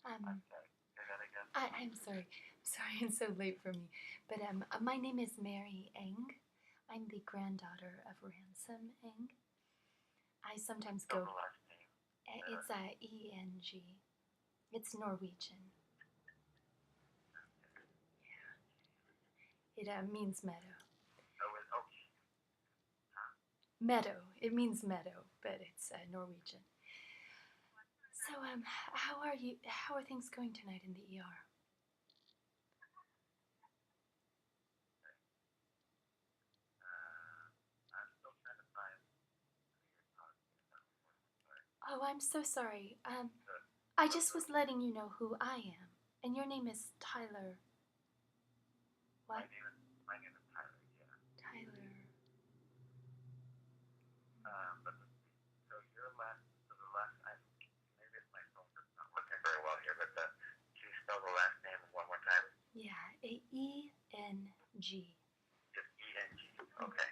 I'm Um, sorry. Say that again. I'm sorry. Sorry, it's so late for me. But my name is Mary Eng. I'm the granddaughter of Ransom Eng. I sometimes Spell go. the last name. It's ENG. It's Norwegian. It means meadow. Oh, it's okay. Huh? Meadow. It means meadow, but it's Norwegian. So how are you? How are things going tonight in the ER? I'm still trying to find who you're talking about. Sorry. Oh, I'm so sorry. The, I just was letting you know who I am, and your name is Tyler. What? my name is Tyler. Yeah. Tyler. But let's see. So the last, maybe it's my phone that's not working very well here. But can you spell the last name one more time? Yeah, ENG. Just ENG. Okay.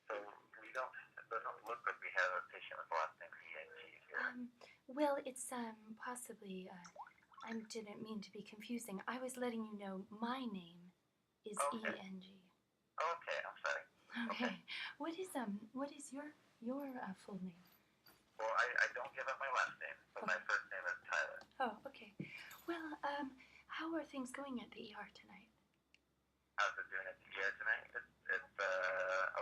So we don't. It doesn't look like we have a patient with the last name ENG here. Well, it's possibly. I didn't mean to be confusing. I was letting you know my name is Okay. ENG. Okay. I'm sorry. Okay. What is your full name? Well, I don't give up my last name, but my first name is Tyler. Oh, okay. Well, how are things going at the ER tonight? How's it doing at the ER tonight? It's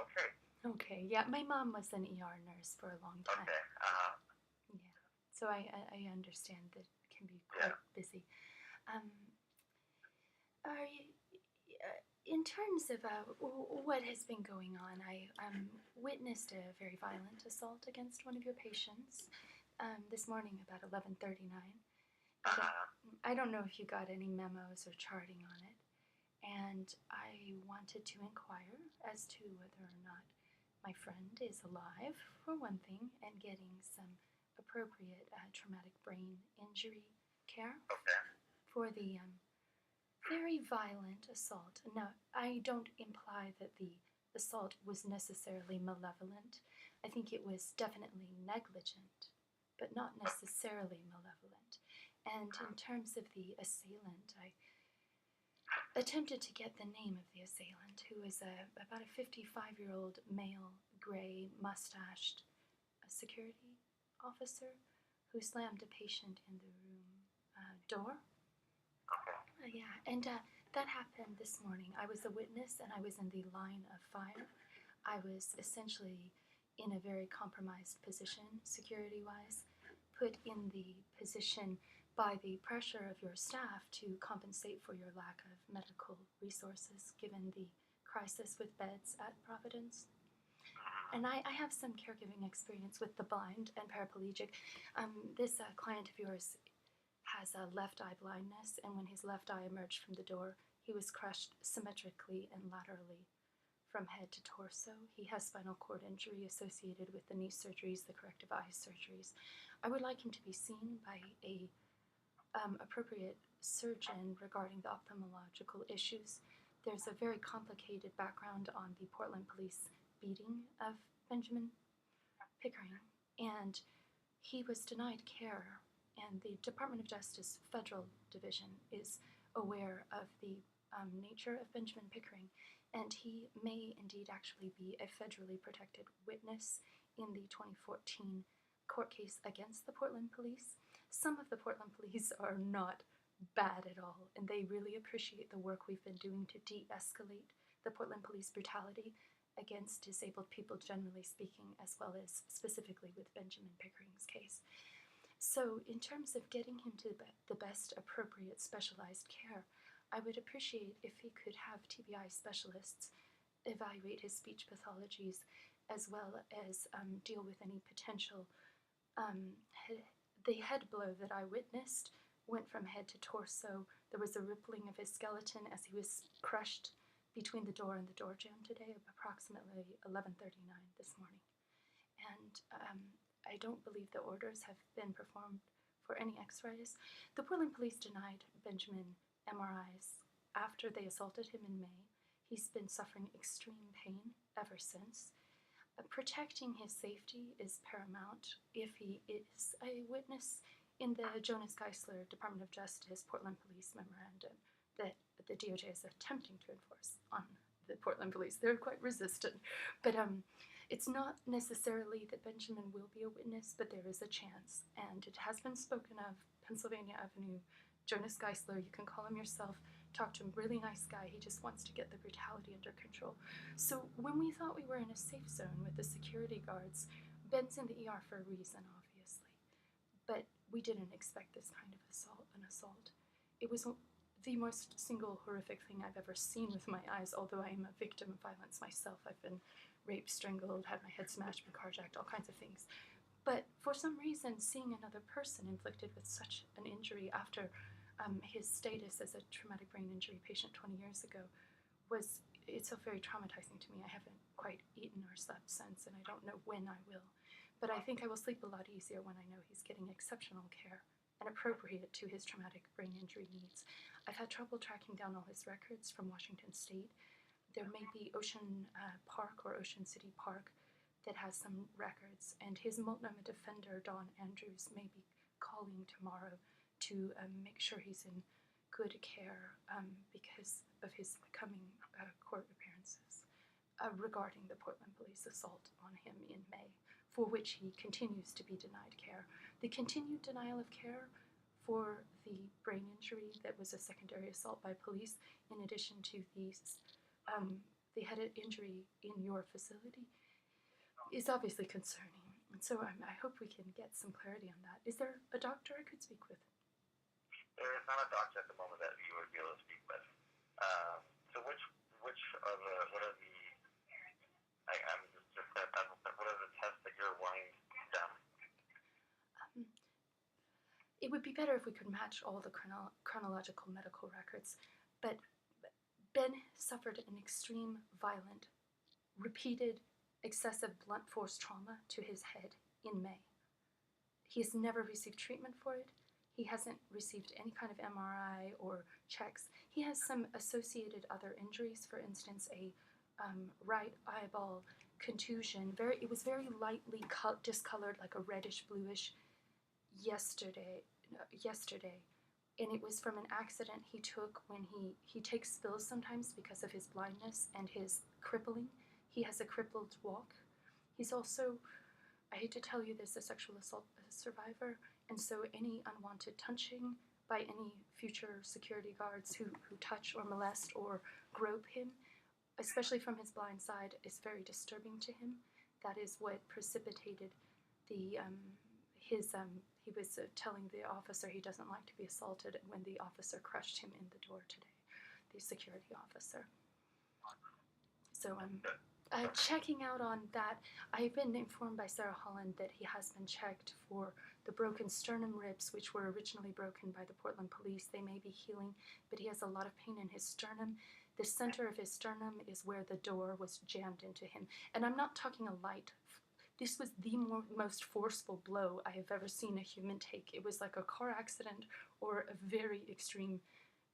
okay. Okay. Yeah, my mom was an ER nurse for a long time. Okay. Yeah. So I understand that it can be quite busy. Um, are you, in terms of what has been going on, I witnessed a very violent assault against one of your patients this morning about 11:39. I don't know if you got any memos or charting on it, and I wanted to inquire as to whether or not my friend is alive, for one thing, and getting some appropriate traumatic brain injury care Okay. for the very violent assault. Now, I don't imply that the assault was necessarily malevolent. I think it was definitely negligent, but not necessarily malevolent. And in terms of the assailant, I attempted to get the name of the assailant, who is about a 55-year-old male, gray, mustached security officer who slammed a patient in the room door. Yeah, and that happened this morning. I was a witness and I was in the line of fire. I was essentially in a very compromised position, security wise, put in the position by the pressure of your staff to compensate for your lack of medical resources given the crisis with beds at Providence. And I have some caregiving experience with the blind and paraplegic. This client of yours has a left eye blindness, and when his left eye emerged from the door, he was crushed symmetrically and laterally from head to torso. He has spinal cord injury associated with the knee surgeries, the corrective eye surgeries. I would like him to be seen by a appropriate surgeon regarding the ophthalmological issues. There's a very complicated background on the Portland police beating of Benjamin Pickering, and he was denied care, and the Department of Justice Federal Division is aware of the nature of Benjamin Pickering, and he may indeed actually be a federally protected witness in the 2014 court case against the Portland police. Some of the Portland police are not bad at all, and they really appreciate the work we've been doing to de-escalate the Portland police brutality against disabled people, generally speaking, as well as specifically with Benjamin Pickering's case. So, in terms of getting him to the best appropriate specialized care, I would appreciate if he could have TBI specialists evaluate his speech pathologies as well as deal with any potential. The head blow that I witnessed went from head to torso. There was a rippling of his skeleton as he was crushed between the door and the door jamb today, approximately 11:39 this morning. And I don't believe the orders have been performed for any x-rays. The Portland police denied Benjamin MRIs after they assaulted him in May. He's been suffering extreme pain ever since. Protecting his safety is paramount. If he is a witness in the Jonas Geisler Department of Justice Portland Police memorandum that the DOJ is attempting to enforce on the Portland Police. They're quite resistant, but it's not necessarily that Benjamin will be a witness, but there is a chance, and it has been spoken of. Pennsylvania Avenue, Jonas Geisler, you can call him yourself, talk to him, really nice guy, he just wants to get the brutality under control. So when we thought we were in a safe zone with the security guards, Ben's in the ER for a reason, obviously, but we didn't expect this kind of an assault. It was the most single horrific thing I've ever seen with my eyes, although I am a victim of violence myself. I've been raped, strangled, had my head smashed, been carjacked, all kinds of things. But for some reason, seeing another person inflicted with such an injury after his status as a traumatic brain injury patient 20 years ago it's so very traumatizing to me. I haven't quite eaten or slept since, and I don't know when I will. But I think I will sleep a lot easier when I know he's getting exceptional care and appropriate to his traumatic brain injury needs. I've had trouble tracking down all his records from Washington State. There may be Ocean Park or Ocean City Park that has some records, and his Multnomah defender, Don Andrews, may be calling tomorrow to make sure he's in good care because of his coming court appearances regarding the Portland Police assault on him in May, for which he continues to be denied care. The continued denial of care for the brain injury that was a secondary assault by police, in addition to the head injury in your facility, is obviously concerning, and so I hope we can get some clarity on that. Is there a doctor I could speak with? There is not a doctor at the moment that you would be able to speak with. So what are the what are the tests that you're wanting done? It would be better if we could match all the chronological medical records, but Ben suffered an extreme, violent, repeated, excessive blunt force trauma to his head in May. He has never received treatment for it. He hasn't received any kind of MRI or checks. He has some associated other injuries, for instance, a right eyeball contusion. It was very lightly discolored, like a reddish-bluish yesterday, and it was from an accident he took when he takes pills sometimes because of his blindness and his crippling. He has a crippled walk. He's also, I hate to tell you this, a sexual assault survivor, and so any unwanted touching by any future security guards who touch or molest or grope him, especially from his blind side, is very disturbing to him. That is what precipitated he was telling the officer he doesn't like to be assaulted when the officer crushed him in the door today, the security officer. So I'm checking out on that. I've been informed by Sarah Holland that he has been checked for the broken sternum ribs, which were originally broken by the Portland Police. They may be healing, but he has a lot of pain in his sternum. The center of his sternum is where the door was jammed into him. And I'm not talking a light. This was the most forceful blow I have ever seen a human take. It was like a car accident or a very extreme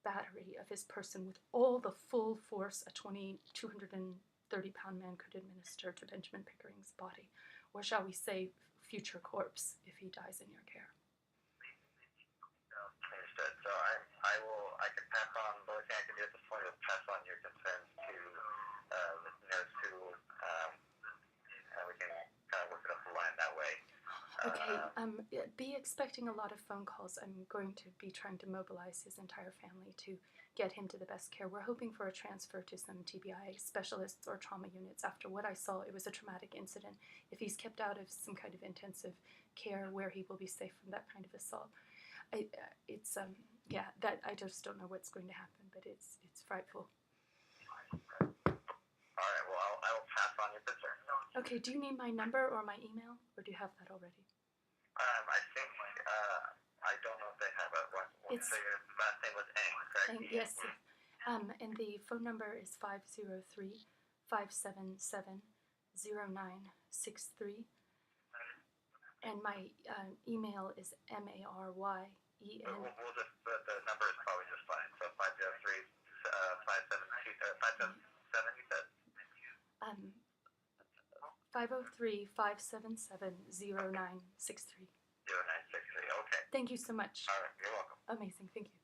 battery of his person with all the full force a 230-pound man could administer to Benjamin Pickering's body, or shall we say future corpse if he dies in your care. Understood. So I can pass on, the only thing I can do at this point is pass on your concerns to listeners who, and we can kind of work it up the line that way. Okay, be expecting a lot of phone calls. I'm going to be trying to mobilize his entire family to get him to the best care. We're hoping for a transfer to some TBI specialists or trauma units. After what I saw, it was a traumatic incident. If he's kept out of some kind of intensive care where he will be safe from that kind of assault, I just don't know what's going to happen, but it's frightful. All right, well, I will pass on your concern. Okay, do you need my number or my email, or do you have that already? I think, I don't know if they have it. So your last name was Eng, correct? Yes. And the phone number is 503-577-0963. And my email is MARYEN. We'll just, the number is probably just fine. So 503-577, you said? 503-577-0963. 0963, okay. Thank you so much. All right, you're welcome. Amazing. Thank you.